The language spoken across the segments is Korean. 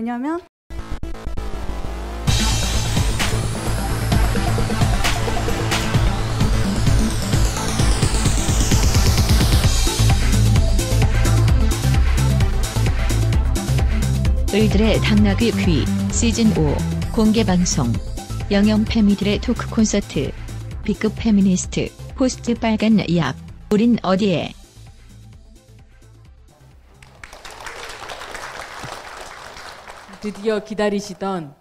왜냐면 을들의 당나귀 귀 시즌5 공개방송. 영영 패미들의 토크 콘서트. B급 페미니스트 호스트 빨간 약. 우린 어디에? 드디어 기다리시던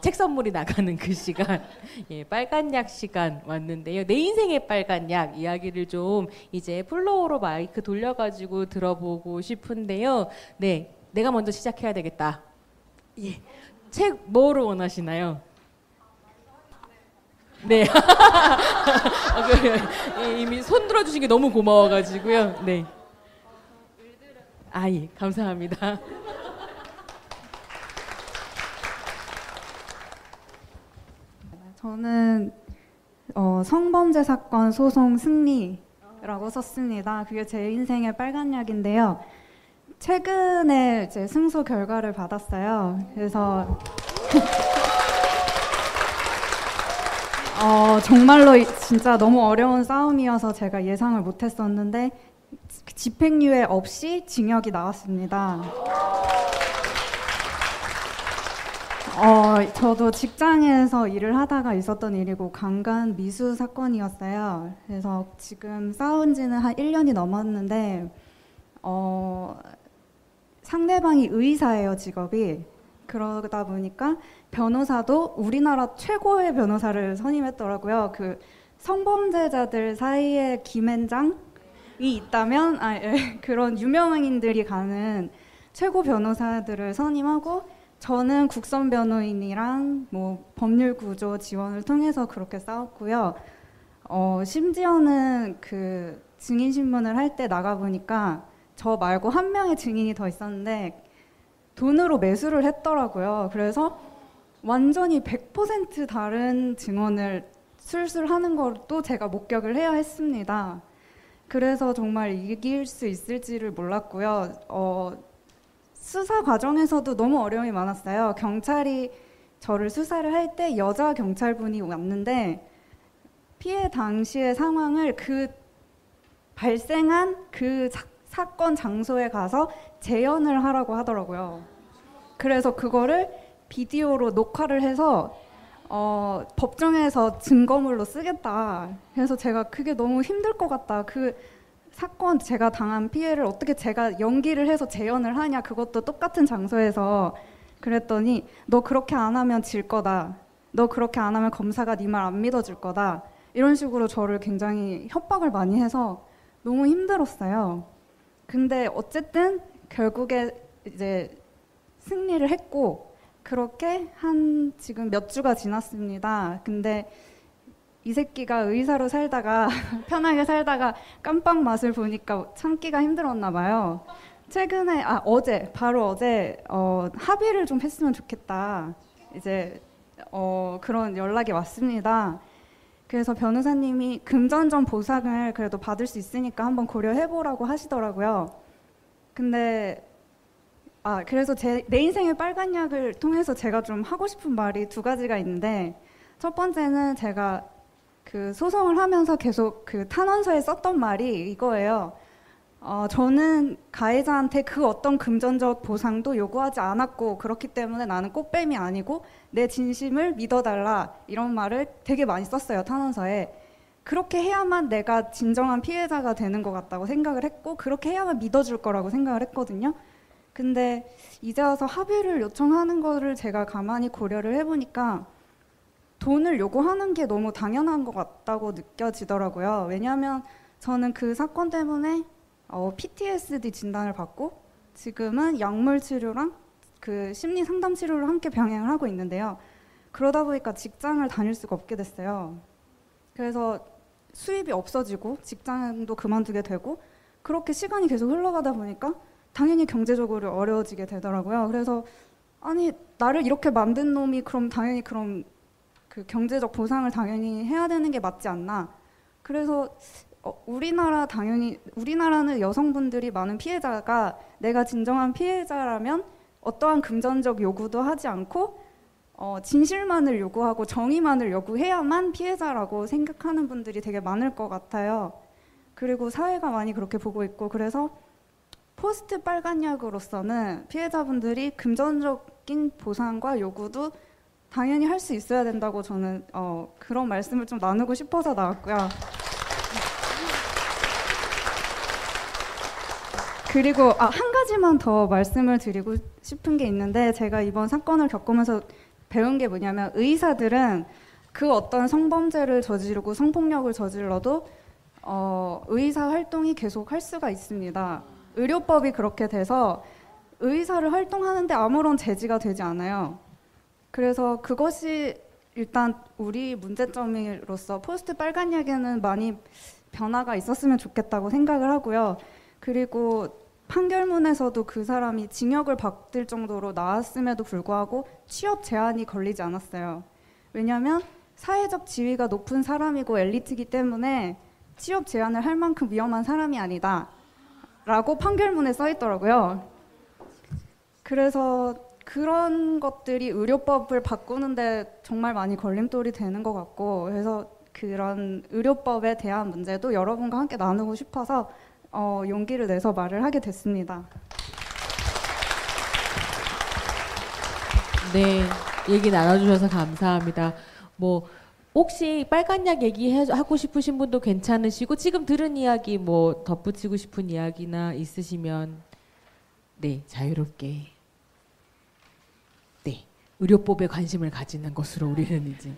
책 선물이 나가는 그 시간, 예, 빨간 약 시간 왔는데요. 내 인생의 빨간 약 이야기를 좀 이제 플로어로 마이크 돌려가지고 들어보고 싶은데요. 네, 내가 먼저 시작해야 되겠다. 예, 책 뭐로 원하시나요? 네. 예, 이미 손 들어주신 게 너무 고마워가지고요. 네. 아, 예, 감사합니다. 저는 성범죄 사건 소송 승리라고 썼습니다. 그게 제 인생의 빨간 약인데요. 최근에 이제 승소 결과를 받았어요. 그래서 정말로 진짜 너무 어려운 싸움이어서 제가 예상을 못했었는데 집행유예 없이 징역이 나왔습니다. 저도 직장에서 일을 하다가 있었던 일이고 강간 미수 사건이었어요. 그래서 지금 싸운 지는 한 1년이 넘었는데 상대방이 의사예요, 직업이. 그러다 보니까 변호사도 우리나라 최고의 변호사를 선임했더라고요. 그 성범죄자들 사이에 김앤장이 있다면 그런 유명인들이 가는 최고 변호사들을 선임하고 저는 국선 변호인이랑 뭐 법률 구조 지원을 통해서 그렇게 싸웠고요. 심지어는 그 증인 신문을 할 때 나가 보니까 저 말고 한 명의 증인이 더 있었는데 돈으로 매수를 했더라고요. 그래서 완전히 100% 다른 증언을 술술 하는 것도 제가 목격을 해야 했습니다. 그래서 정말 이길 수 있을지를 몰랐고요. 수사 과정에서도 너무 어려움이 많았어요. 경찰이 저를 수사를 할 때 여자 경찰분이 왔는데 피해 당시의 상황을 그 발생한 그 사건 장소에 가서 재연을 하라고 하더라고요. 그래서 그거를 비디오로 녹화를 해서 법정에서 증거물로 쓰겠다. 그래서 제가 그게 너무 힘들 것 같다. 그 사건 제가 당한 피해를 어떻게 제가 연기를 해서 재연을 하냐. 그것도 똑같은 장소에서. 그랬더니 너 그렇게 안 하면 질 거다. 너 그렇게 안 하면 검사가 네 말 안 믿어줄 거다. 이런 식으로 저를 굉장히 협박을 많이 해서 너무 힘들었어요. 근데 어쨌든 결국에 이제 승리를 했고 그렇게 한 지금 몇 주가 지났습니다. 근데 이 새끼가 의사로 살다가 편하게 살다가 깜빵 맛을 보니까 참기가 힘들었나 봐요. 최근에 바로 어제 합의를 좀 했으면 좋겠다. 이제 그런 연락이 왔습니다. 그래서 변호사님이 금전적 보상을 그래도 받을 수 있으니까 한번 고려해보라고 하시더라고요. 근데 그래서 내 인생의 빨간 약을 통해서 제가 좀 하고 싶은 말이 두 가지가 있는데 첫 번째는 제가 그 소송을 하면서 계속 그 탄원서에 썼던 말이 이거예요. 저는 가해자한테 그 어떤 금전적 보상도 요구하지 않았고 그렇기 때문에 나는 꽃뱀이 아니고 내 진심을 믿어달라 이런 말을 되게 많이 썼어요, 탄원서에. 그렇게 해야만 내가 진정한 피해자가 되는 것 같다고 생각을 했고 그렇게 해야만 믿어줄 거라고 생각을 했거든요. 근데 이제 와서 합의를 요청하는 거를 제가 가만히 고려를 해보니까 돈을 요구하는 게 너무 당연한 것 같다고 느껴지더라고요. 왜냐하면 저는 그 사건 때문에 PTSD 진단을 받고 지금은 약물 치료랑 그 심리 상담 치료를 함께 병행을 하고 있는데요. 그러다 보니까 직장을 다닐 수가 없게 됐어요. 그래서 수입이 없어지고 직장도 그만두게 되고 그렇게 시간이 계속 흘러가다 보니까 당연히 경제적으로 어려워지게 되더라고요. 그래서 아니 나를 이렇게 만든 놈이 그럼 당연히 그럼 그 경제적 보상을 당연히 해야 되는 게 맞지 않나. 그래서 우리나라는 여성분들이 많은 피해자가 내가 진정한 피해자라면 어떠한 금전적 요구도 하지 않고 진실만을 요구하고 정의만을 요구해야만 피해자라고 생각하는 분들이 되게 많을 것 같아요. 그리고 사회가 많이 그렇게 보고 있고, 그래서 포스트 빨간약으로서는 피해자분들이 금전적인 보상과 요구도 당연히 할 수 있어야 된다고 저는 그런 말씀을 좀 나누고 싶어서 나왔고요. 그리고 한 가지만 더 말씀을 드리고 싶은 게 있는데, 제가 이번 사건을 겪으면서 배운 게 뭐냐면, 의사들은 그 어떤 성범죄를 저지르고 성폭력을 저질러도 의사 활동이 계속 할 수가 있습니다. 의료법이 그렇게 돼서 의사를 활동하는데 아무런 제지가 되지 않아요. 그래서 그것이 일단 우리 문제점으로서 포스트 빨간약에는 많이 변화가 있었으면 좋겠다고 생각을 하고요. 그리고 판결문에서도 그 사람이 징역을 받을 정도로 나왔음에도 불구하고 취업 제한이 걸리지 않았어요. 왜냐하면 사회적 지위가 높은 사람이고 엘리트이기 때문에 취업 제한을 할 만큼 위험한 사람이 아니다 라고 판결문에 써 있더라고요. 그래서 그런 것들이 의료법을 바꾸는데 정말 많이 걸림돌이 되는 것 같고, 그래서 그런 의료법에 대한 문제도 여러분과 함께 나누고 싶어서 용기를 내서 말을 하게 됐습니다. 네, 얘기 나눠주셔서 감사합니다. 뭐 혹시 빨간약 얘기하고 싶으신 분도 괜찮으시고, 지금 들은 이야기 뭐 덧붙이고 싶은 이야기나 있으시면 네, 자유롭게. 네, 의료법에 관심을 가지는 것으로 우리는 이제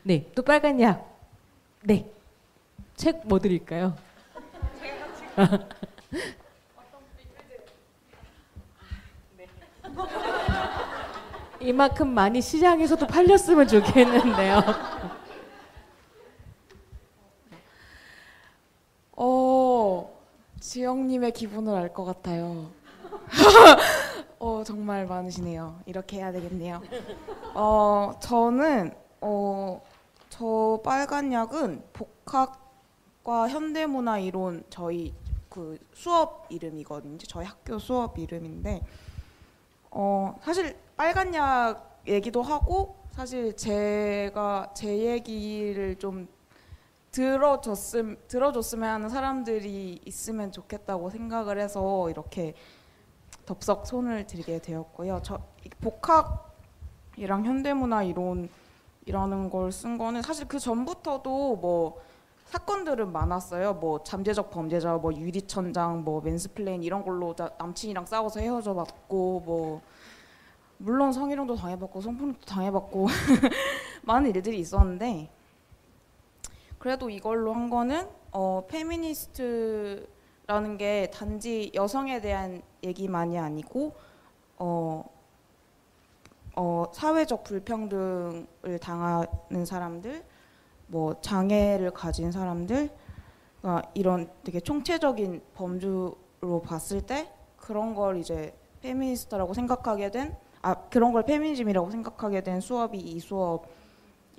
네, 또 빨간약. 네, 책 뭐 드릴까요? 이만큼 많이 시장에서도 팔렸으면 좋겠는데요. 지영님의 기분을 알 것 같아요. 정말 많으시네요. 이렇게 해야 되겠네요. 저는 저 빨간약은 복학과 현대문화 이론 저희 그 수업 이름이거든요. 저희 학교 수업 이름인데 사실 빨간약 얘기도 하고, 사실 제가 제 얘기를 좀 들어줬으면 하는 사람들이 있으면 좋겠다고 생각을 해서 이렇게 덥석 손을 들게 되었고요. 저 복학이랑 현대문화 이론이라는 걸 쓴 거는 사실 그 전부터도 뭐 사건들은 많았어요. 뭐 잠재적 범죄자, 뭐 유리천장, 뭐 맨스플레인 이런 걸로 남친이랑 싸워서 헤어져 봤고, 뭐 물론 성희롱도 당해봤고 성폭력도 당해봤고 많은 일들이 있었는데, 그래도 이걸로 한 거는 페미니스트라는 게 단지 여성에 대한 얘기만이 아니고 사회적 불평등을 당하는 사람들, 뭐 장애를 가진 사람들, 이런 되게 총체적인 범주로 봤을 때 그런 걸 이제 페미니스트라고 생각하게 된, 그런 걸 페미니즘이라고 생각하게 된 수업이 이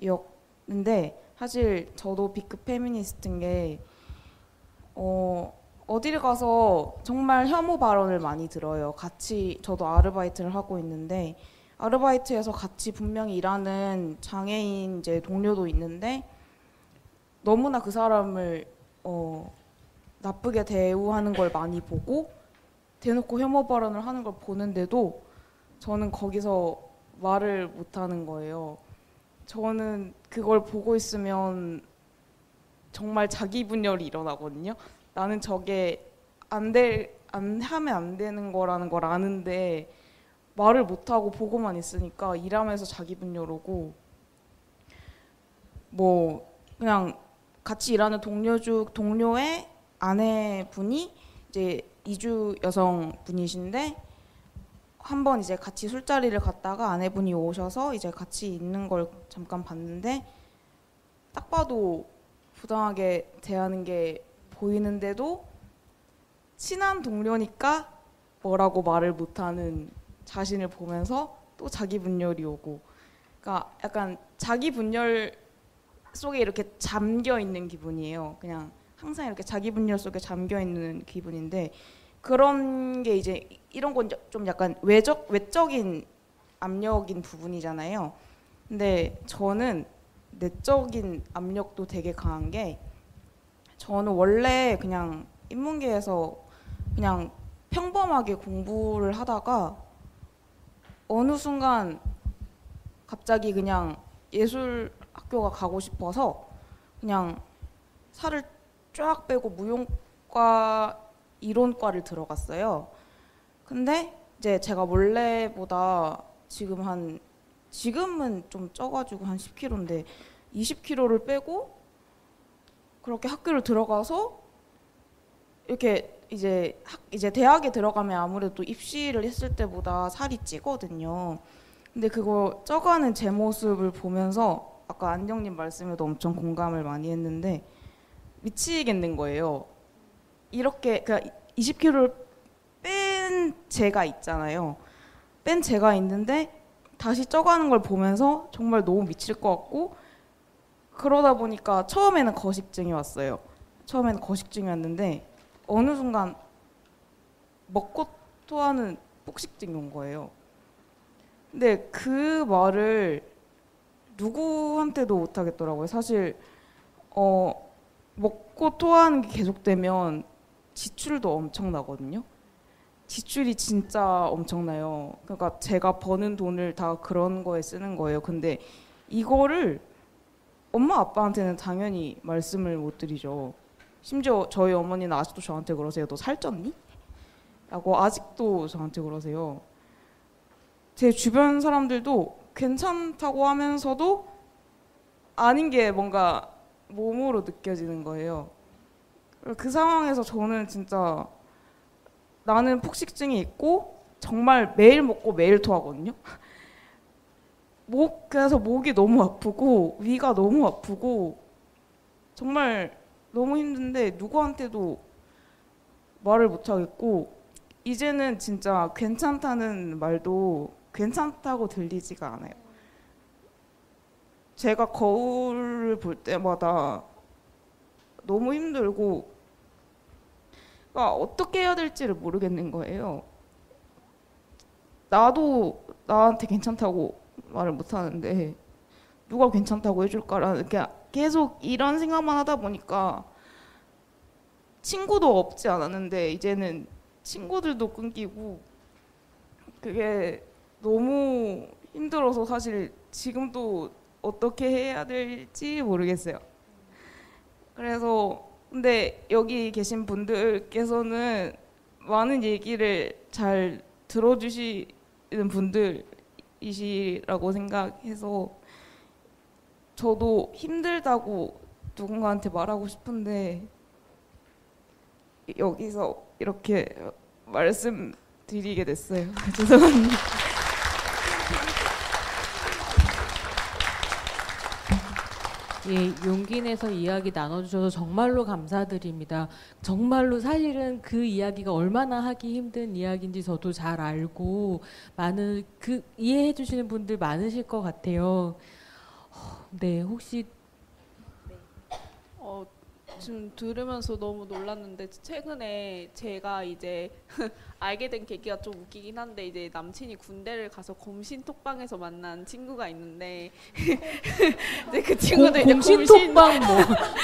수업이었는데, 사실 저도 B급 페미니스트인 게 어디를 가서 정말 혐오 발언을 많이 들어요. 같이 저도 아르바이트를 하고 있는데, 아르바이트에서 같이 분명히 일하는 장애인 이제 동료도 있는데 너무나 그 사람을 나쁘게 대우하는 걸 많이 보고 대놓고 혐오 발언을 하는 걸 보는데도 저는 거기서 말을 못하는 거예요. 저는 그걸 보고 있으면 정말 자기 분열이 일어나거든요. 나는 저게 하면 안 되는 거라는 걸 아는데 말을 못하고 보고만 있으니까 일하면서 자기 분열 오고, 뭐 그냥 같이 일하는 동료의 아내분이 이제 이주 여성분이신데, 한번 이제 같이 술자리를 갔다가 아내분이 오셔서 이제 같이 있는 걸 잠깐 봤는데 딱 봐도 부당하게 대하는 게 보이는데도 친한 동료니까 뭐라고 말을 못하는 자신을 보면서 또 자기 분열이 오고, 그러니까 약간 자기 분열 속에 이렇게 잠겨 있는 기분이에요. 그냥 항상 이렇게 자기 분열 속에 잠겨 있는 기분인데, 그런 게 이제 이런 건 좀 약간 외적인 압력인 부분이잖아요. 근데 저는 내적인 압력도 되게 강한 게, 저는 원래 그냥 인문계에서 그냥 평범하게 공부를 하다가 어느 순간 갑자기 그냥 예술 학교가 가고 싶어서 그냥 살을 쫙 빼고 무용과 이론과를 들어갔어요. 근데 이제 제가 원래보다 지금은 좀 쪄가지고 한 10kg인데 20kg를 빼고 그렇게 학교를 들어가서 이렇게 이제 대학에 들어가면 아무래도 입시를 했을 때보다 살이 찌거든요. 근데 그거 쪄가는 제 모습을 보면서 아까 안정님 말씀에도 엄청 공감을 많이 했는데 미치겠는 거예요. 이렇게 그러니까 20kg를 뺀 제가 있잖아요. 뺀 제가 있는데 다시 쪄가는 걸 보면서 정말 너무 미칠 것 같고, 그러다 보니까 처음에는 거식증이 왔어요. 처음에는 거식증이 왔는데 어느 순간 먹고 토하는 폭식증이 온 거예요. 근데 그 말을 누구한테도 못 하겠더라고요. 사실 먹고 토하는 게 계속되면 지출도 엄청나거든요. 지출이 진짜 엄청나요. 그러니까 제가 버는 돈을 다 그런 거에 쓰는 거예요. 근데 이거를 엄마 아빠한테는 당연히 말씀을 못 드리죠. 심지어 저희 어머니는 아직도 저한테 그러세요. 너 살쪘니? 라고 아직도 저한테 그러세요. 제 주변 사람들도 괜찮다고 하면서도 아닌 게 뭔가 몸으로 느껴지는 거예요. 그 상황에서 저는 진짜 나는 폭식증이 있고 정말 매일 먹고 매일 토하거든요. 그래서 목이 너무 아프고 위가 너무 아프고 정말 너무 힘든데 누구한테도 말을 못 하겠고, 이제는 진짜 괜찮다는 말도 괜찮다고 들리지가 않아요. 제가 거울을 볼 때마다 너무 힘들고, 그러니까 어떻게 해야 될지를 모르겠는 거예요. 나도 나한테 괜찮다고 말을 못 하는데 누가 괜찮다고 해줄까라는, 계속 이런 생각만 하다 보니까 친구도 없지 않았는데 이제는 친구들도 끊기고, 그게 너무 힘들어서 사실 지금도 어떻게 해야 될지 모르겠어요. 그래서 근데 여기 계신 분들께서는 많은 얘기를 잘 들어주시는 분들이시라고 생각해서 저도 힘들다고 누군가한테 말하고 싶은데 여기서 이렇게 말씀드리게 됐어요. 죄송합니다. 예, 용기 내서 이야기 나눠주셔서 정말로 감사드립니다. 정말로 사실은 그 이야기가 얼마나 하기 힘든 이야기인지 저도 잘 알고 많은 이해해 주시는 분들 많으실 것 같아요. 네, 혹시 지금 들으면서 너무 놀랐는데, 최근에 제가 이제 알게 된 계기가 좀 웃기긴 한데, 이제 남친이 군대를 가서 검신 톡방에서 만난 친구가 있는데 이제 그 친구도 이제 공신 톡방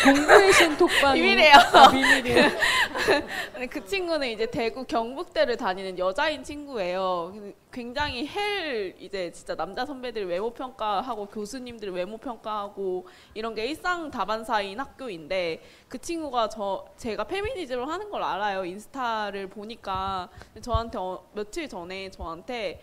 공부의 신 톡방이 비밀이에요. 비밀이에요. 그 친구는 이제 대구 경북대를 다니는 여자인 친구예요. 굉장히 이제 진짜 남자 선배들 외모 평가하고 교수님들 외모 평가하고 이런 게 일상 다반사인 학교인데, 그 친구가 제가 페미니즘을 하는 걸 알아요. 인스타를 보니까. 저한테 며칠 전에 저한테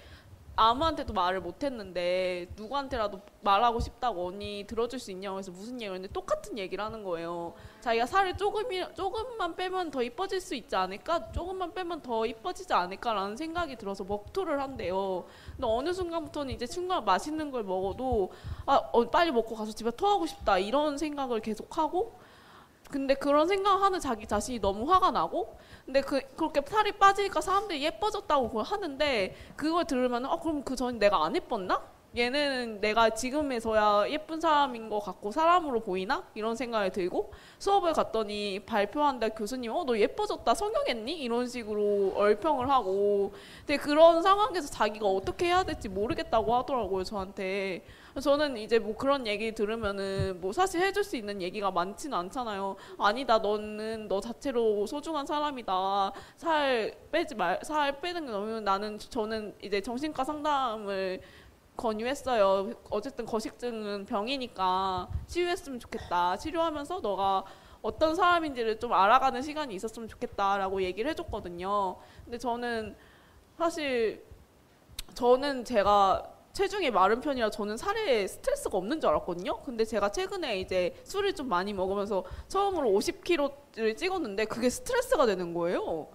아무한테도 말을 못했는데 누구한테라도 말하고 싶다고, 언니 들어줄 수 있냐고 해서 무슨 얘기를 했는데 똑같은 얘기를 하는 거예요. 자기가 살을 조금만 빼면 더 이뻐질 수 있지 않을까? 조금만 빼면 더 이뻐지지 않을까라는 생각이 들어서 먹토를 한대요. 근데 어느 순간부터는 이제 친구가 맛있는 걸 먹어도 빨리 먹고 가서 집에 토하고 싶다 이런 생각을 계속하고, 근데 그런 생각하는 자기 자신이 너무 화가 나고, 근데 그렇게 살이 빠지니까 사람들이 예뻐졌다고 그걸 하는데, 그걸 들으면 그럼 그 전에 내가 안 예뻤나? 얘는 내가 지금에서야 예쁜 사람인 것 같고 사람으로 보이나? 이런 생각이 들고 수업을 갔더니 발표한다 교수님 너 예뻐졌다 성형했니? 이런 식으로 얼평을 하고 근데 그런 상황에서 자기가 어떻게 해야 될지 모르겠다고 하더라고요 저한테. 저는 이제 뭐 그런 얘기 들으면은 뭐 사실 해줄 수 있는 얘기가 많지는 않잖아요. 아니다 너는 너 자체로 소중한 사람이다. 살 빼는 게 너무 저는 이제 정신과 상담을 권유했어요. 어쨌든 거식증은 병이니까 치유했으면 좋겠다. 치료하면서 너가 어떤 사람인지를 좀 알아가는 시간이 있었으면 좋겠다라고 얘기를 해줬거든요. 근데 저는 사실 제가 체중이 마른 편이라 저는 살에 스트레스가 없는 줄 알았거든요. 근데 제가 최근에 이제 술을 좀 많이 먹으면서 처음으로 50kg를 찍었는데 그게 스트레스가 되는 거예요.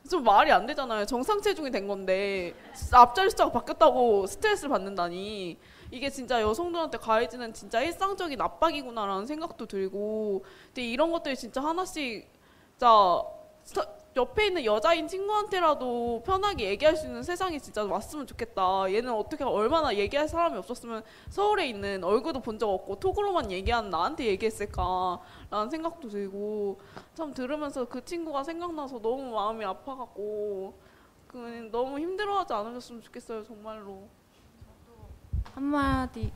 좀 말이 안 되잖아요. 정상 체중이 된 건데 앞자리 숫자가 바뀌었다고 스트레스를 받는다니. 이게 진짜 여성들한테 가해지는 진짜 일상적인 압박이구나라는 생각도 들고 근데 이런 것들이 진짜 하나씩 진짜 옆에 있는 여자인 친구한테라도 편하게 얘기할 수 있는 세상이 진짜 왔으면 좋겠다. 얘는 어떻게 얼마나 얘기할 사람이 없었으면 서울에 있는 얼굴도 본 적 없고 톡으로만 얘기하는 나한테 얘기했을까라는 생각도 들고 참 들으면서 그 친구가 생각나서 너무 마음이 아파갖고 너무 힘들어하지 않으셨으면 좋겠어요 정말로. 한마디.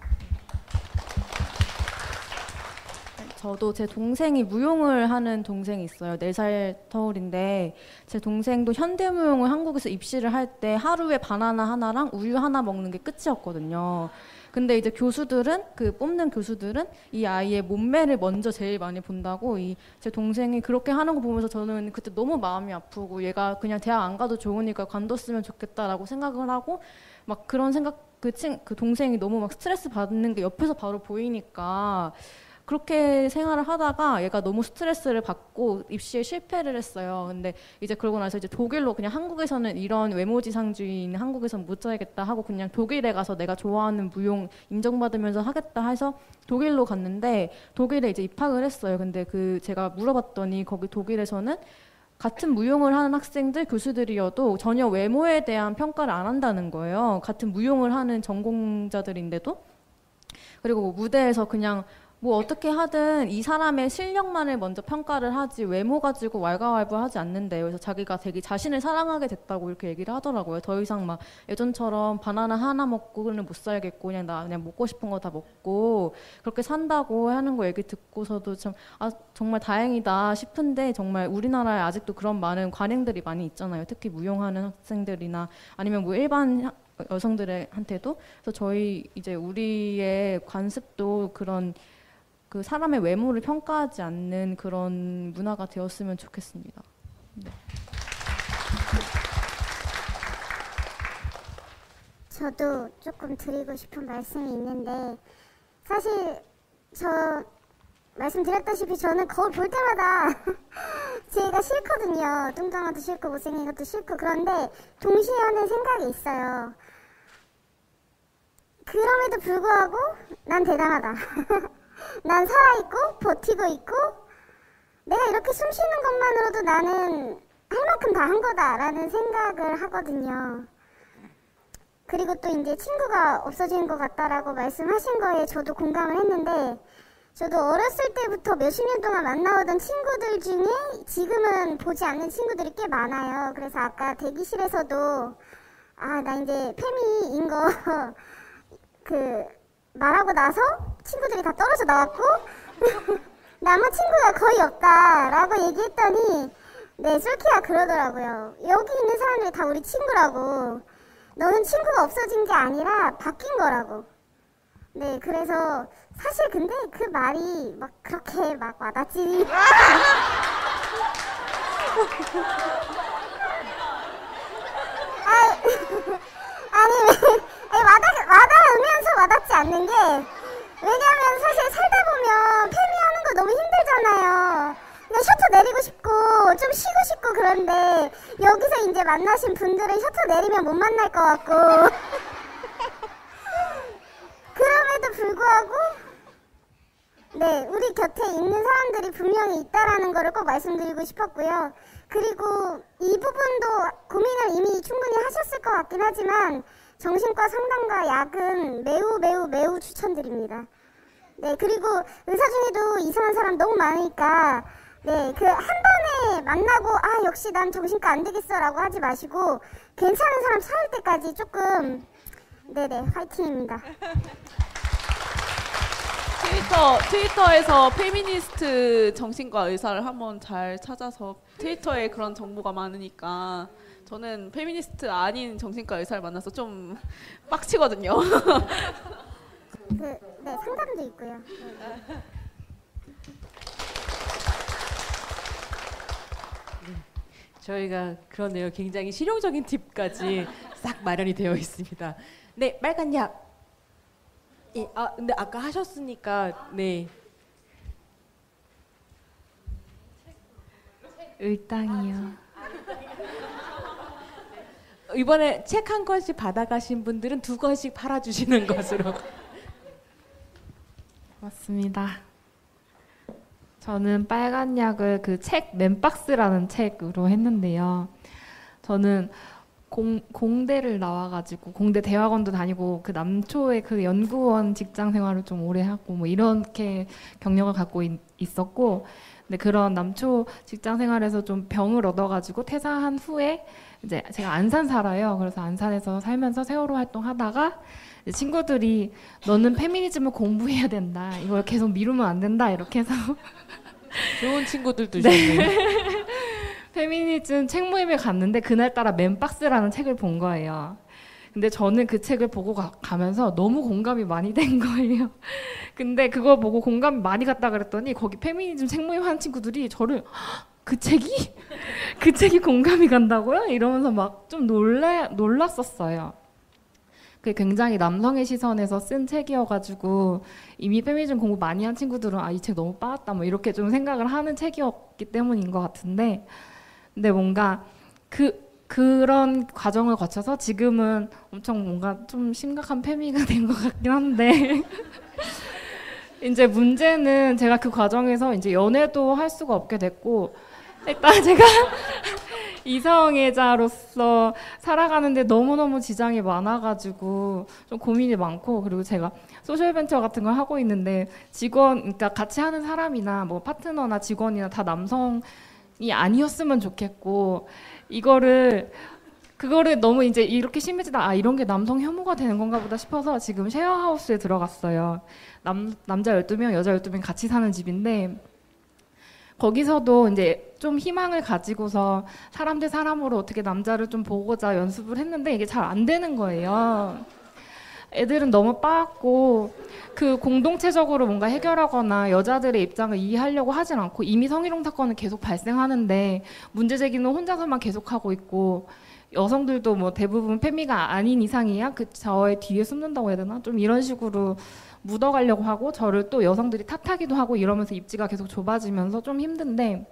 저도 제 동생이 무용을 하는 동생이 있어요. 4살 터울인데 제 동생도 현대무용을 한국에서 입시를 할 때 하루에 바나나 하나랑 우유 하나 먹는 게 끝이었거든요. 근데 이제 뽑는 교수들은 이 아이의 몸매를 먼저 제일 많이 본다고 제 동생이 그렇게 하는 거 보면서 저는 그때 너무 마음이 아프고 얘가 그냥 대학 안 가도 좋으니까 관뒀으면 좋겠다라고 생각을 하고 막 그런 생각 그 동생이 너무 막 스트레스 받는 게 옆에서 바로 보이니까 그렇게 생활을 하다가 얘가 너무 스트레스를 받고 입시에 실패를 했어요. 근데 이제 그러고 나서 이제 독일로 그냥 한국에서는 이런 외모지상주의는 한국에서는 못 살겠다 하고 그냥 독일에 가서 내가 좋아하는 무용 인정받으면서 하겠다 해서 독일로 갔는데 독일에 이제 입학을 했어요. 근데 제가 물어봤더니 거기 독일에서는 같은 무용을 하는 학생들, 교수들이어도 전혀 외모에 대한 평가를 안 한다는 거예요. 같은 무용을 하는 전공자들인데도. 그리고 무대에서 그냥 뭐 어떻게 하든 이 사람의 실력만을 먼저 평가를 하지 외모 가지고 왈가왈부하지 않는데요. 그래서 자기가 되게 자신을 사랑하게 됐다고 이렇게 얘기를 하더라고요. 더 이상 막 예전처럼 바나나 하나 먹고는 못 살겠고 그냥 먹고 싶은 거 다 먹고 그렇게 산다고 하는 거 얘기 듣고서도 참 정말 다행이다 싶은데 정말 우리나라에 아직도 그런 많은 관행들이 많이 있잖아요. 특히 무용하는 학생들이나 아니면 뭐 일반 여성들한테도. 그래서 저희 이제 우리의 관습도 그런 그 사람의 외모를 평가하지 않는 그런 문화가 되었으면 좋겠습니다. 네. 저도 조금 드리고 싶은 말씀이 있는데 사실 저 말씀드렸다시피 저는 거울 볼 때마다 제가 싫거든요. 뚱뚱한 것도 싫고 못생긴 것도 싫고 그런데 동시에 하는 생각이 있어요. 그럼에도 불구하고 난 대단하다. 난 살아있고 버티고 있고 내가 이렇게 숨 쉬는 것만으로도 나는 할 만큼 다 한 거다라는 생각을 하거든요. 그리고 또 이제 친구가 없어지는 것 같다라고 말씀하신 거에 저도 공감을 했는데 저도 어렸을 때부터 몇십 년 동안 만나오던 친구들 중에 지금은 보지 않는 친구들이 꽤 많아요. 그래서 아까 대기실에서도 나 이제 페미인 거 말하고 나서 친구들이 다 떨어져 나왔고 남은 친구가 거의 없다라고 얘기했더니 네, 솔키가 그러더라고요. 여기 있는 사람들이 다 우리 친구라고. 너는 친구가 없어진 게 아니라 바뀐 거라고. 네, 그래서 사실 근데 그 말이 막 그렇게 막 와닿지. 와닿으면서 와닿지 않는 게 왜냐면 사실 살다 보면 페미하는 거 너무 힘들잖아요. 그냥 셔터 내리고 싶고 좀 쉬고 싶고 그런데 여기서 이제 만나신 분들은 셔터 내리면 못 만날 것 같고 그럼에도 불구하고 네, 우리 곁에 있는 사람들이 분명히 있다라는 거를 꼭 말씀드리고 싶었고요. 그리고 이 부분도 고민을 이미 충분히 하셨을 것 같긴 하지만 정신과 상담과 약은 매우 매우 매우 추천드립니다. 네, 그리고 의사 중에도 이상한 사람 너무 많으니까 네, 그 한 번에 만나고 아 역시 난 정신과 안 되겠어라고 하지 마시고 괜찮은 사람 찾을 때까지 조금 네네 화이팅입니다. 트위터에서 페미니스트 정신과 의사를 한번 잘 찾아서 트위터에 그런 정보가 많으니까 저는 페미니스트 아닌 정신과 의사를 만나서 좀 빡치거든요. 네, 상담도 있고요. 저희가 그러네요. 굉장히 실용적인 팁까지 싹 마련이 되어 있습니다. 네, 빨간 약. 예, 근데 아까 하셨으니까 네. 을당이요. 이번에 책 한 권씩 받아가신 분들은 2권씩 팔아주시는 것으로. 맞습니다. 저는 빨간 약을 그 책 맨박스라는 책으로 했는데요. 저는 공대를 나와가지고 공대 대학원도 다니고 그 남초의 그 연구원 직장 생활을 좀 오래 하고 뭐 이렇게 경력을 갖고 있었고, 근데 그런 남초 직장 생활에서 좀 병을 얻어가지고 퇴사한 후에 이제 제가 안산 살아요. 그래서 안산에서 살면서 세월호 활동하다가 친구들이 너는 페미니즘을 공부해야 된다. 이걸 계속 미루면 안 된다. 이렇게 해서 좋은 친구들도 있었네요. 네. 페미니즘 책 모임에 갔는데 그날따라 맨박스라는 책을 본 거예요. 근데 저는 그 책을 보고 가면서 너무 공감이 많이 된 거예요. 근데 그거 보고 공감이 많이 갔다 그랬더니 거기 페미니즘 책 모임 하는 친구들이 저를 그 책이? 그 책이 공감이 간다고요? 이러면서 막 좀 놀랐었어요. 그게 굉장히 남성의 시선에서 쓴 책이어가지고 이미 페미니즘 공부 많이 한 친구들은 아, 이 책 너무 빠았다 뭐 이렇게 좀 생각을 하는 책이었기 때문인 것 같은데, 근데 뭔가 그런 과정을 거쳐서 지금은 엄청 뭔가 좀 심각한 페미가 된 것 같긴 한데 이제 문제는 제가 그 과정에서 이제 연애도 할 수가 없게 됐고, 일단 제가 이성애자로서 살아가는데 너무너무 지장이 많아가지고 좀 고민이 많고, 그리고 제가 소셜벤처 같은 걸 하고 있는데 그러니까 같이 하는 사람이나 뭐 파트너나 직원이나 다 남성이 아니었으면 좋겠고, 그거를 너무 이제 이렇게 심해지다 이런 게 남성 혐오가 되는 건가 보다 싶어서 지금 쉐어하우스에 들어갔어요. 남자 12명, 여자 12명 같이 사는 집인데, 거기서도 이제 좀 희망을 가지고서 사람 대 사람으로 어떻게 남자를 좀 보고자 연습을 했는데 이게 잘 안 되는 거예요. 애들은 너무 빠았고 그 공동체적으로 뭔가 해결하거나 여자들의 입장을 이해하려고 하진 않고 이미 성희롱 사건은 계속 발생하는데 문제 제기는 혼자서만 계속하고 있고, 여성들도 뭐 대부분 페미가 아닌 이상이야 저의 뒤에 숨는다고 해야 되나? 좀 이런 식으로 묻어가려고 하고 저를 또 여성들이 탓하기도 하고 이러면서 입지가 계속 좁아지면서 좀 힘든데,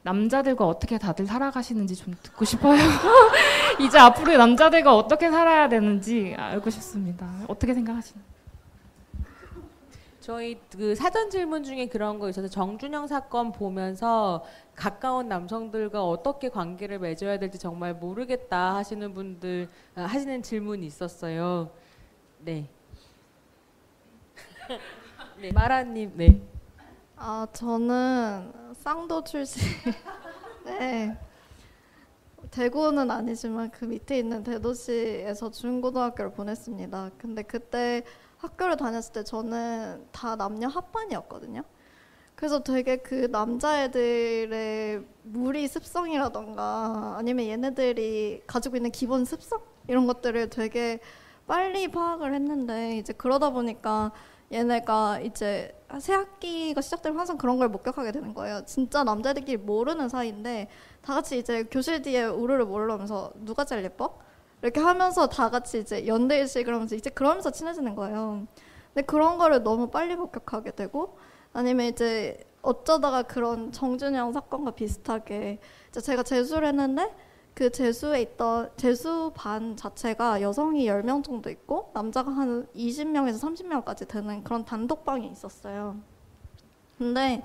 남자들과 어떻게 다들 살아가시는지 좀 듣고 싶어요. 이제 앞으로 남자들과 어떻게 살아야 되는지 알고 싶습니다. 어떻게 생각하시나요? 저희 그 사전 질문 중에 그런 거 있어서 정준영 사건 보면서 가까운 남성들과 어떻게 관계를 맺어야 될지 정말 모르겠다 하시는 분들 하시는 질문이 있었어요. 네. 네, 마라님, 네. 저는 쌍도 출신. 네. 대구는 아니지만 그 밑에 있는 대도시에서 중고등학교를 보냈습니다. 근데 그때 학교를 다녔을 때 저는 다 남녀 합반이었거든요. 그래서 되게 그 남자애들의 무리 습성이라던가 아니면 얘네들이 가지고 있는 기본 습성? 이런 것들을 되게 빨리 파악을 했는데, 이제 그러다 보니까 얘네가 이제 새 학기가 시작되면 항상 그런 걸 목격하게 되는 거예요. 진짜 남자애들끼리 모르는 사이인데 다 같이 이제 교실 뒤에 우르르 몰려오면서 누가 제일 예뻐? 이렇게 하면서 다 같이 이제 연대의식을 하면서 이제 그러면서 친해지는 거예요. 근데 그런 거를 너무 빨리 목격하게 되고, 아니면 이제 어쩌다가 그런 정준영 사건과 비슷하게 이제 제가 재수를 했는데 그 재수에 있던 재수 반 자체가 여성이 10명 정도 있고 남자가 한 20명에서 30명까지 되는 그런 단독방이 있었어요. 근데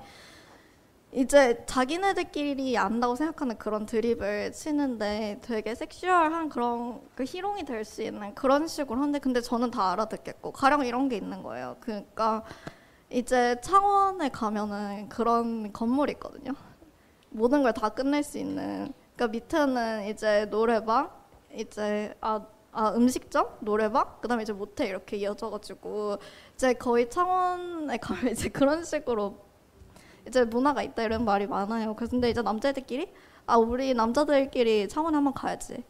이제 자기네들끼리 안다고 생각하는 그런 드립을 치는데 되게 섹슈얼한 그런 그 희롱이 될 수 있는 그런 식으로 하는데 근데 저는 다 알아듣겠고 가령 이런 게 있는 거예요. 그러니까 이제 창원에 가면은 그런 건물이 있거든요. 모든 걸 다 끝낼 수 있는. 그러니까 밑에는 이제 노래방, 이제 음식점, 노래방, 그다음에 이제 모텔 이렇게 이어져가지고 이제 거의 창원에 가면 이제 그런 식으로 이제 문화가 있다 이런 말이 많아요. 그래서 근데 이제 남자애들끼리 우리 남자들끼리 창원에 한번 가야지,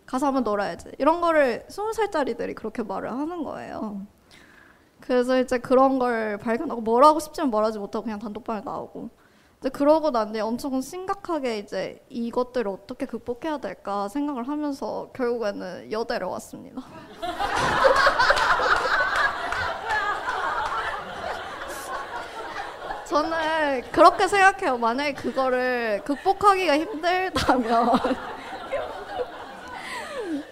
가서 한번 놀아야지 이런 거를 20살짜리들이 그렇게 말을 하는 거예요. 그래서 이제 그런 걸 발견하고 뭘 하고 싶지만 뭘 하지 못하고 그냥 단톡방에 나오고 이제 그러고 난 뒤에 엄청 심각하게 이제 이것들을 어떻게 극복해야 될까 생각을 하면서 결국에는 여대를 왔습니다. 저는 그렇게 생각해요. 만약에 그거를 극복하기가 힘들다면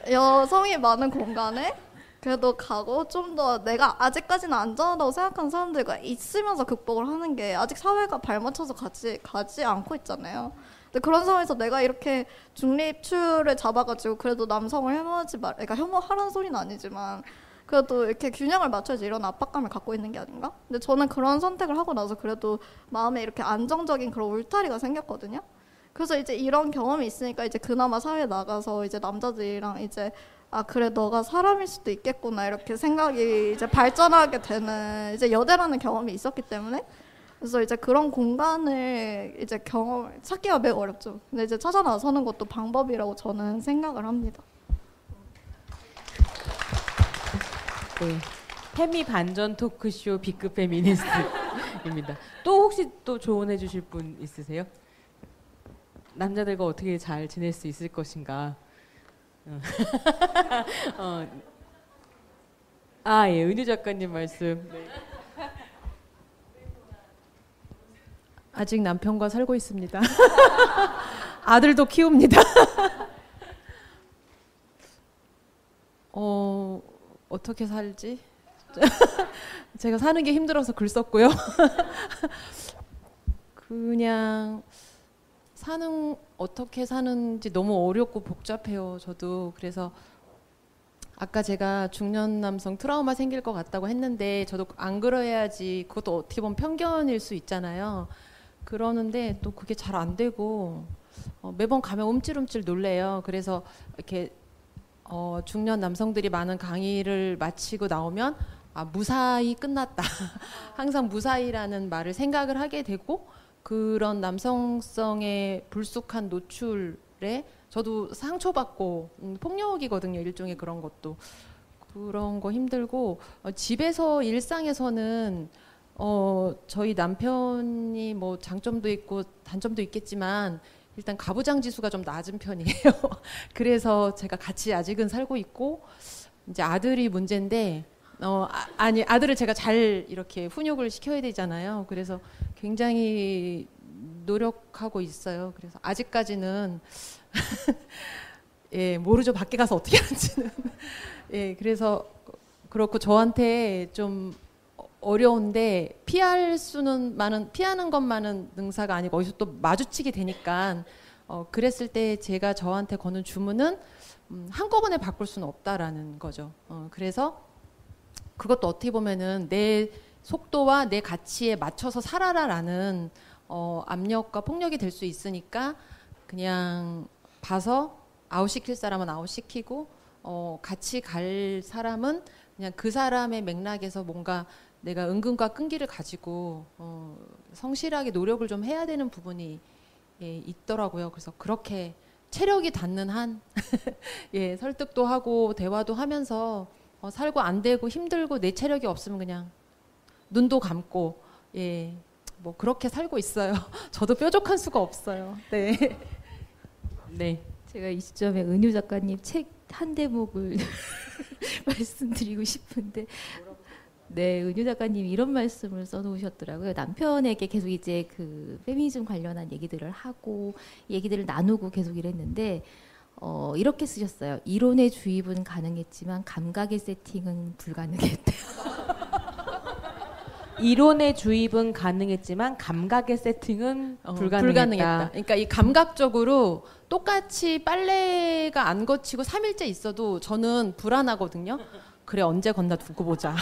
여성이 많은 공간에 그래도 가고 좀 더 내가 아직까지는 안전하다고 생각하는 사람들과 있으면서 극복을 하는 게 아직 사회가 발맞춰서 가지 않고 있잖아요. 근데 그런 상황에서 내가 이렇게 중립추를 잡아가지고 그래도 남성을 혐오하지 말, 그러니까 혐오하라는 소리는 아니지만 그래도 이렇게 균형을 맞춰야지 이런 압박감을 갖고 있는 게 아닌가? 근데 저는 그런 선택을 하고 나서 그래도 마음에 이렇게 안정적인 그런 울타리가 생겼거든요. 그래서 이제 이런 경험이 있으니까 이제 그나마 사회에 나가서 이제 남자들이랑 이제 그래 너가 사람일 수도 있겠구나 이렇게 생각이 이제 발전하게 되는 이제 여대라는 경험이 있었기 때문에 그래서 이제 그런 공간을 이제 찾기가 매우 어렵죠. 근데 이제 찾아 나서는 것도 방법이라고 저는 생각을 합니다. 네, 페미 반전 토크쇼 B급 페미니스트입니다. 또 혹시 또 조언해 주실 분 있으세요? 남자들과 어떻게 잘 지낼 수 있을 것인가? 예, 은유 작가님 말씀. 네. 아직 남편과 살고 있습니다. 아들도 키웁니다. 어떻게 살지? 제가 사는 게 힘들어서 글 썼고요. 그냥 어떻게 사는지 너무 어렵고 복잡해요. 저도 그래서 아까 제가 중년 남성 트라우마 생길 것 같다고 했는데 저도 안 그래야지 그것도 어떻게 보면 편견일 수 있잖아요. 그러는데 또 그게 잘 안 되고 매번 가면 움찔움찔 놀래요. 그래서 이렇게 중년 남성들이 많은 강의를 마치고 나오면 무사히 끝났다. 항상 무사히라는 말을 생각을 하게 되고 그런 남성성의 불쑥한 노출에 저도 상처받고 폭력이거든요. 일종의 그런 것도. 그런 거 힘들고 집에서 일상에서는 저희 남편이 뭐 장점도 있고 단점도 있겠지만 일단 가부장 지수가 좀 낮은 편이에요. 그래서 제가 같이 아직은 살고 있고 이제 아들이 문제인데 아들을 제가 잘 이렇게 훈육을 시켜야 되잖아요. 그래서 굉장히 노력하고 있어요. 그래서 아직까지는 예, 모르죠. 밖에 가서 어떻게 하는지는. 예, 그래서 그렇고 저한테 좀 어려운데 피하는 것만은 능사가 아니고 어디서 또 마주치게 되니까 그랬을 때 제가 저한테 거는 주문은 한꺼번에 바꿀 수는 없다라는 거죠. 그래서 그것도 어떻게 보면은 내 속도와 내 가치에 맞춰서 살아라라는 압력과 폭력이 될 수 있으니까 그냥 봐서 아웃시킬 사람은 아웃시키고 같이 갈 사람은 그냥 그 사람의 맥락에서 뭔가 내가 은근과 끈기를 가지고 성실하게 노력을 좀 해야 되는 부분이 있더라고요. 그래서 그렇게 체력이 닿는 한 예, 설득도 하고 대화도 하면서 살고 안 되고 힘들고 내 체력이 없으면 그냥 눈도 감고 예, 뭐 그렇게 살고 있어요. 저도 뾰족한 수가 없어요. 네. 네. 제가 이 시점에 은유 작가님 책 한 대목을 말씀드리고 싶은데, 네, 은유 작가님 이런 말씀을 써놓으셨더라고요. 남편에게 계속 이제 그 페미니즘 관련한 얘기들을 하고 얘기들을 나누고 계속 이랬는데 이렇게 쓰셨어요. 이론의 주입은 가능했지만 감각의 세팅은 불가능했대요. 이론의 주입은 가능했지만 감각의 세팅은 불가능했다. 그러니까 이 감각적으로 똑같이 빨래가 안 거치고 3일째 있어도 저는 불안하거든요. 그래 언제 건다 두고 보자.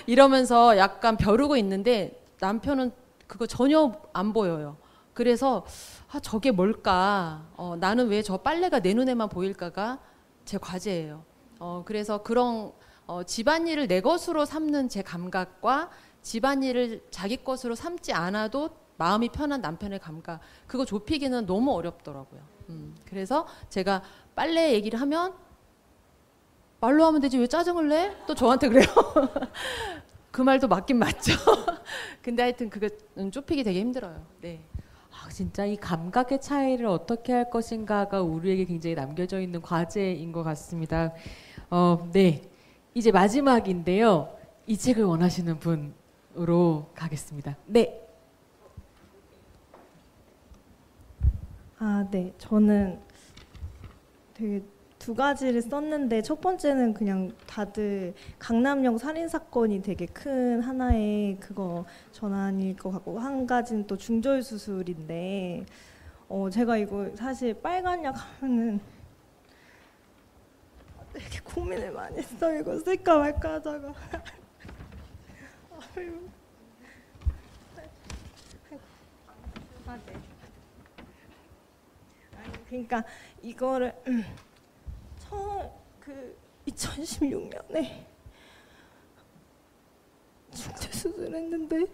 이러면서 약간 벼르고 있는데 남편은 그거 전혀 안 보여요. 그래서 저게 뭘까? 나는 왜 저 빨래가 내 눈에만 보일까가 제 과제예요. 그래서 그런 집안일을 내 것으로 삼는 제 감각과 집안일을 자기 것으로 삼지 않아도 마음이 편한 남편의 감각, 그거 좁히기는 너무 어렵더라고요. 그래서 제가 빨래 얘기를 하면 말로 하면 되지 왜 짜증을 내? 또 저한테 그래요. 그 말도 맞긴 맞죠. 근데 하여튼 그거 좁히기 되게 힘들어요. 네. 진짜 이 감각의 차이를 어떻게 할 것인가가 우리에게 굉장히 남겨져 있는 과제인 것 같습니다. 네, 이제 마지막인데요. 이 책을 원하시는 분으로 가겠습니다. 네. 네. 저는 되게 두 가지를 썼는데 첫 번째는 그냥 다들 강남역 살인 사건이 되게 큰 하나의 그거 전환일 것 같고, 한 가지는 또 중절 수술인데 제가 이거 사실 빨간 약 하면은 되게 고민을 많이 했어요. 이거 쓸까 말까 하다가 그러니까 이거를 그 2016년에 중절 수술했는데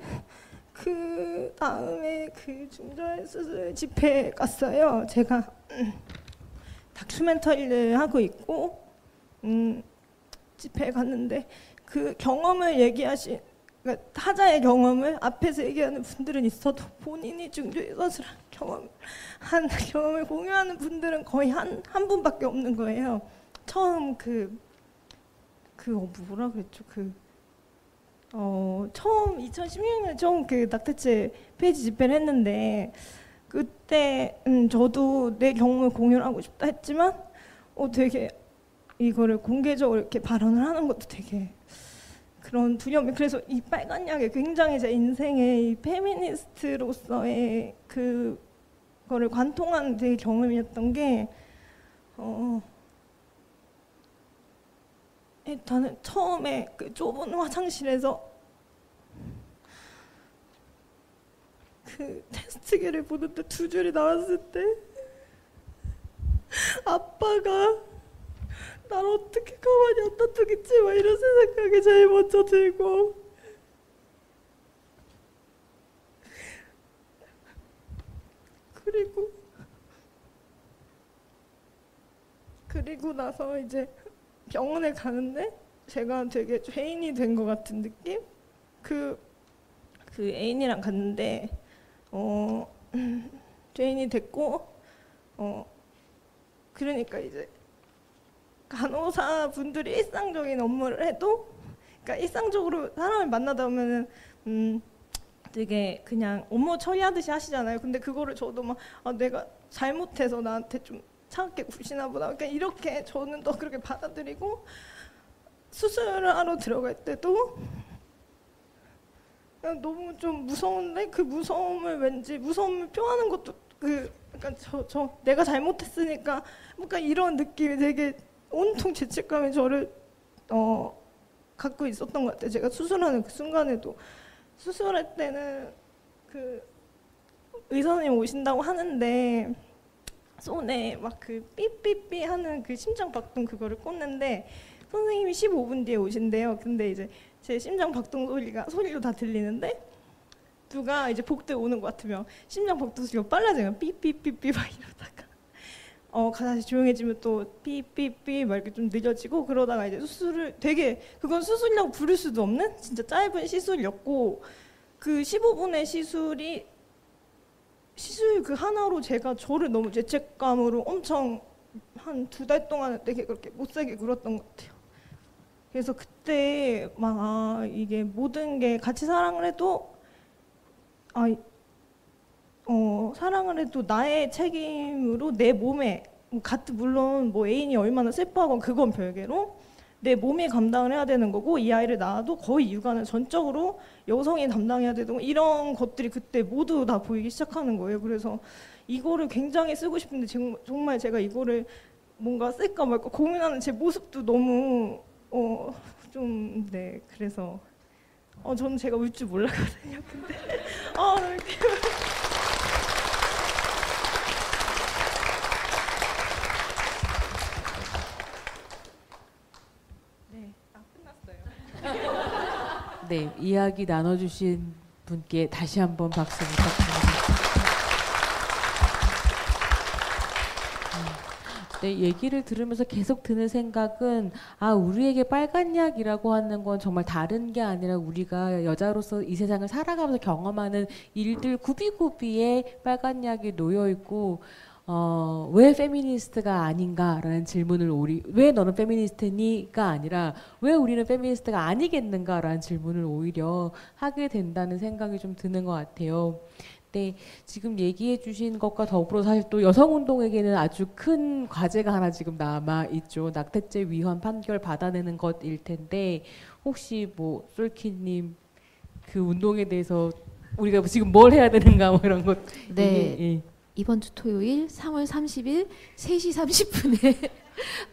그 다음에 그 중절 수술 집회에 갔어요. 제가 다큐멘터리를 하고 있고 집회에 갔는데 그 경험을 얘기하신, 그러니까 타자의 경험을 앞에서 얘기하는 분들은 있어도 본인이 중절 수술한 경험을 공유하는 분들은 거의 한 분밖에 없는 거예요. 처음 뭐라 그랬죠? 처음 2016년에 처음 그 낙태죄 폐지 집회를 했는데 그때 저도 내 경험을 공유를 하고 싶다 했지만 되게 이거를 공개적으로 이렇게 발언을 하는 것도 되게 그런 두려움이, 그래서 이 빨간 약이 굉장히 제 인생의 이 페미니스트로서의 그거를 관통한 되게 경험이었던 게 일단은 처음에 그 좁은 화장실에서 그 테스트기를 보는데 두 줄이 나왔을 때 아빠가 날 어떻게 가만히 안 놔두겠지 막 이런 생각이 제일 먼저 들고, 그리고 나서 이제 병원에 가는데 제가 되게 죄인이 된 것 같은 느낌? 그 애인이랑 갔는데 죄인이 됐고 그러니까 이제 간호사 분들이 일상적인 업무를 해도, 그러니까 일상적으로 사람을 만나다 보면은 되게 그냥 업무 처리하듯이 하시잖아요. 근데 그거를 저도 막 내가 잘못해서 나한테 좀 차갑게 구시나 보다, 그러니까 이렇게 저는 더 그렇게 받아들이고, 수술을 하러 들어갈 때도 그냥 너무 좀 무서운데 그 무서움을 표하는 것도 그러니까 저 내가 잘못했으니까 뭔가 이런 느낌이 되게 온통 죄책감이 저를 갖고 있었던 것 같아요. 제가 수술하는 그 순간에도, 수술할 때는 그 의사님 오신다고 하는데 손에 막 그 삐삐삐 하는 그 심장 박동 그거를 꽂는데 선생님이 15분 뒤에 오신대요. 근데 이제 제 심장 박동 소리로 다 들리는데 누가 이제 복도에 오는 것 같으면 심장 박동 소리가 빨라져요. 삐삐삐삐 막 이러다가 다시 조용해지면 또 삐삐삐 막 이렇게 좀 느려지고, 그러다가 이제 수술을 되게, 그건 수술이라고 부를 수도 없는 진짜 짧은 시술이었고, 그 15분의 시술 그 하나로 제가 저를 너무 죄책감으로 엄청 한 2달 동안 되게 그렇게 못살게 굴었던 것 같아요. 그래서 그때 막 이게 모든 게 같이 사랑을 해도 사랑을 해도 나의 책임으로 내 몸에, 물론 뭐 애인이 얼마나 슬퍼하건 그건 별개로 내 몸이 감당을 해야 되는 거고 이 아이를 낳아도 거의 육아는 전적으로 여성이 담당해야 되는 거 이런 것들이 그때 모두 다 보이기 시작하는 거예요. 그래서 이거를 굉장히 쓰고 싶은데 정말 제가 이거를 뭔가 쓸까 말까 고민하는 제 모습도 너무 좀 네 그래서 저는 제가 울 줄 몰랐거든요. 근데 이렇게 네, 이야기 나눠주신 분께 다시 한번 박수 부탁드립니다. 네, 얘기를 들으면서 계속 드는 생각은 우리에게 빨간 약이라고 하는 건 정말 다른 게 아니라 우리가 여자로서 이 세상을 살아가면서 경험하는 일들 구비구비에 빨간 약이 놓여 있고 왜 페미니스트가 아닌가라는 질문을 왜 너는 페미니스트니가 아니라 왜 우리는 페미니스트가 아니겠는가라는 질문을 오히려 하게 된다는 생각이 좀 드는 것 같아요. 네, 지금 얘기해 주신 것과 더불어 사실 또 여성운동에게는 아주 큰 과제가 하나 지금 남아있죠. 낙태죄 위헌 판결 받아내는 것일 텐데 혹시 뭐 솔키님 그 운동에 대해서 우리가 지금 뭘 해야 되는가 뭐 이런 것. 네. 예. 이번 주 토요일 3월 30일 3시 30분에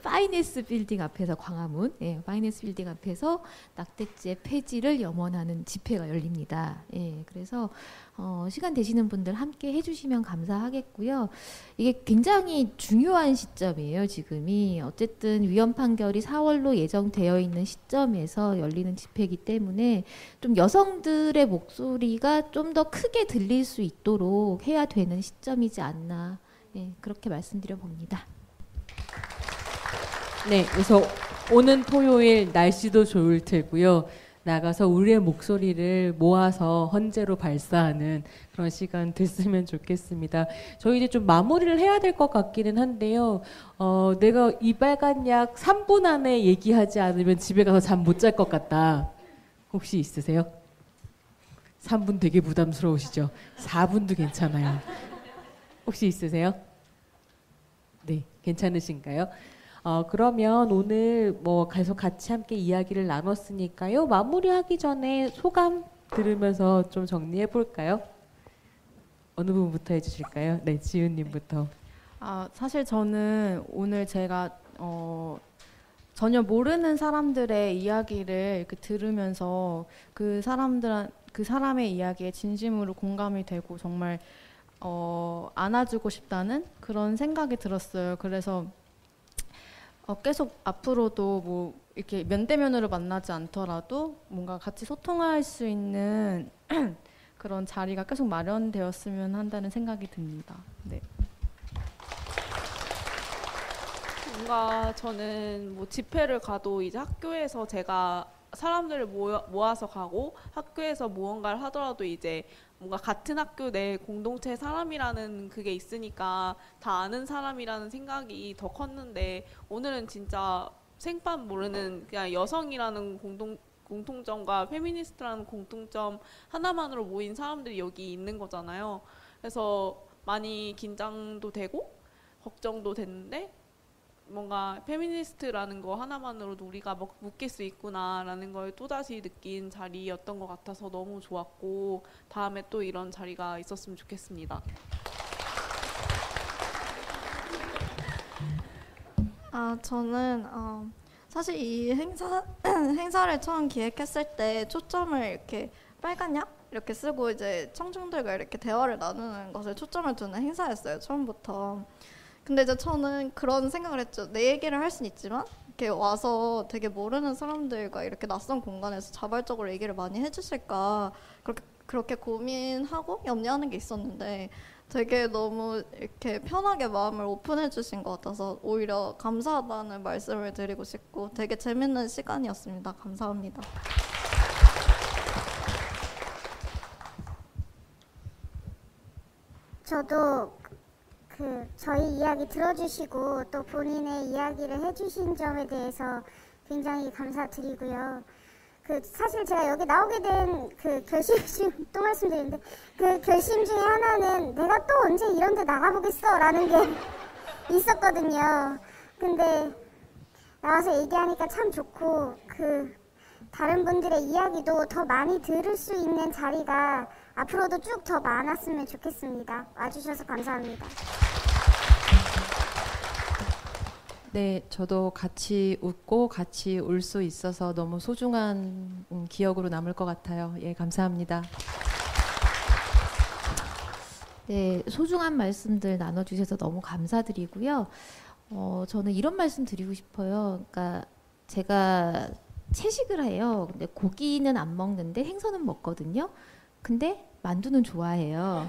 파이네스 빌딩 앞에서 광화문 파이네스 빌딩 앞에서 낙태죄 폐지를 염원하는 집회가 열립니다. 그래서 시간 되시는 분들 함께 해주시면 감사하겠고요. 이게 굉장히 중요한 시점이에요. 지금이 어쨌든 위헌 판결이 4월로 예정되어 있는 시점에서 열리는 집회이기 때문에 좀 여성들의 목소리가 좀 더 크게 들릴 수 있도록 해야 되는 시점이지 않나 그렇게 말씀드려 봅니다. 네, 그래서 오는 토요일 날씨도 좋을 테고요. 나가서 우리의 목소리를 모아서 헌재로 발사하는 그런 시간 됐으면 좋겠습니다. 저희 이제 좀 마무리를 해야 될 것 같기는 한데요. 내가 이 빨간 약 3분 안에 얘기하지 않으면 집에 가서 잠 못 잘 것 같다. 혹시 있으세요? 3분 되게 부담스러우시죠? 4분도 괜찮아요. 혹시 있으세요? 네, 괜찮으신가요? 그러면 오늘 뭐 계속 같이 함께 이야기를 나눴으니까요. 마무리하기 전에 소감 들으면서 좀 정리해 볼까요? 어느 분부터 해주실까요? 네, 지은님부터. 사실 저는 오늘 제가 전혀 모르는 사람들의 이야기를 이렇게 들으면서 그 사람의 이야기에 진심으로 공감이 되고 정말 안아주고 싶다는 그런 생각이 들었어요. 그래서 계속 앞으로도 뭐 이렇게 면대면으로 만나지 않더라도 뭔가 같이 소통할 수 있는 그런 자리가 계속 마련되었으면 한다는 생각이 듭니다. 네. 뭔가 저는 뭐 집회를 가도 이제 학교에서 제가 사람들을 모아서 가고 학교에서 무언가를 하더라도 이제 뭔가 같은 학교 내 공동체 사람이라는 그게 있으니까 다 아는 사람이라는 생각이 더 컸는데 오늘은 진짜 생판 모르는 그냥 여성이라는 공통점과 페미니스트라는 공통점 하나만으로 모인 사람들이 여기 있는 거잖아요. 그래서 많이 긴장도 되고 걱정도 됐는데 뭔가 페미니스트라는 거 하나만으로도 우리가 묶일 수 있구나라는 걸 또다시 느낀 자리였던 것 같아서 너무 좋았고 다음에 또 이런 자리가 있었으면 좋겠습니다. 저는 사실 이 행사를 처음 기획했을 때 초점을 이렇게 빨간 약 이렇게 쓰고 이제 청중들과 이렇게 대화를 나누는 것을 초점을 두는 행사였어요. 처음부터. 근데 이제 저는 그런 생각을 했죠. 내 얘기를 할 수는 있지만 이렇게 와서 되게 모르는 사람들과 이렇게 낯선 공간에서 자발적으로 얘기를 많이 해주실까 그렇게 고민하고 염려하는 게 있었는데 되게 너무 이렇게 편하게 마음을 오픈해 주신 것 같아서 오히려 감사하다는 말씀을 드리고 싶고 되게 재밌는 시간이었습니다. 감사합니다. 저도 저희 이야기 들어주시고 또 본인의 이야기를 해주신 점에 대해서 굉장히 감사드리고요. 사실 제가 여기 나오게 된 결심 중 또 말씀드리는데 그 결심 중에 하나는 내가 또 언제 이런 데 나가보겠어 라는 게 있었거든요. 근데 나와서 얘기하니까 참 좋고 다른 분들의 이야기도 더 많이 들을 수 있는 자리가 앞으로도 쭉 더 많았으면 좋겠습니다. 와주셔서 감사합니다. 네, 저도 같이 웃고 같이 울 수 있어서 너무 소중한 기억으로 남을 것 같아요. 예, 감사합니다. 네, 소중한 말씀들 나눠주셔서 너무 감사드리고요. 저는 이런 말씀 드리고 싶어요. 그러니까 제가 채식을 해요. 근데 고기는 안 먹는데 생선은 먹거든요. 근데 만두는 좋아해요.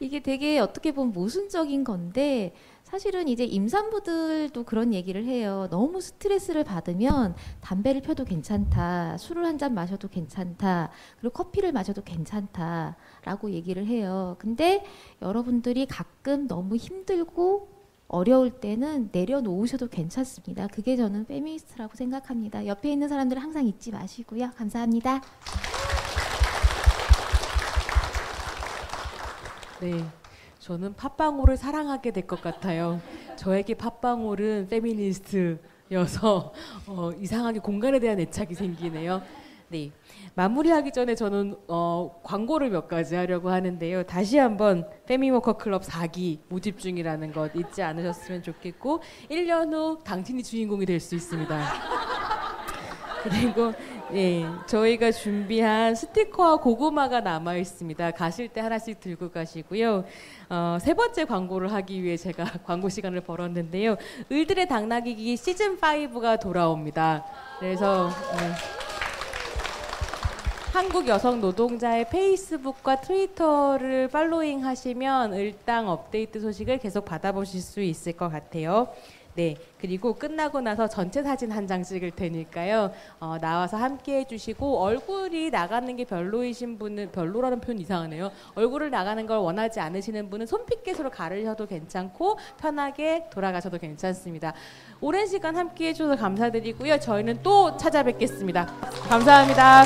이게 되게 어떻게 보면 모순적인 건데 사실은 이제 임산부들도 그런 얘기를 해요. 너무 스트레스를 받으면 담배를 펴도 괜찮다. 술을 한 잔 마셔도 괜찮다. 그리고 커피를 마셔도 괜찮다라고 얘기를 해요. 근데 여러분들이 가끔 너무 힘들고 어려울 때는 내려놓으셔도 괜찮습니다. 그게 저는 페미니스트라고 생각합니다. 옆에 있는 사람들은 항상 잊지 마시고요. 감사합니다. 네, 저는 팥방울을 사랑하게 될 것 같아요. 저에게 팥방울은 페미니스트여서 이상하게 공간에 대한 애착이 생기네요. 네, 마무리하기 전에 저는 광고를 몇 가지 하려고 하는데요. 다시 한번 페미워커 클럽 4기 모집 중이라는 것 잊지 않으셨으면 좋겠고 1년 후 당신이 주인공이 될 수 있습니다. 그리고 예, 저희가 준비한 스티커와 고구마가 남아 있습니다. 가실 때 하나씩 들고 가시고요. 세 번째 광고를 하기 위해 제가 광고 시간을 벌었는데요. 을들의 당나귀기 시즌 5가 돌아옵니다. 그래서 한국 여성 노동자의 페이스북과 트위터를 팔로잉 하시면 을당 업데이트 소식을 계속 받아보실 수 있을 것 같아요. 네, 그리고 끝나고 나서 전체 사진 한 장 찍을 테니까요. 나와서 함께 해주시고 얼굴이 나가는 게 별로이신 분은 별로라는 표현 이상하네요. 얼굴을 나가는 걸 원하지 않으시는 분은 손핏개수로 가르셔도 괜찮고 편하게 돌아가셔도 괜찮습니다. 오랜 시간 함께 해주셔서 감사드리고요. 저희는 또 찾아뵙겠습니다. 감사합니다.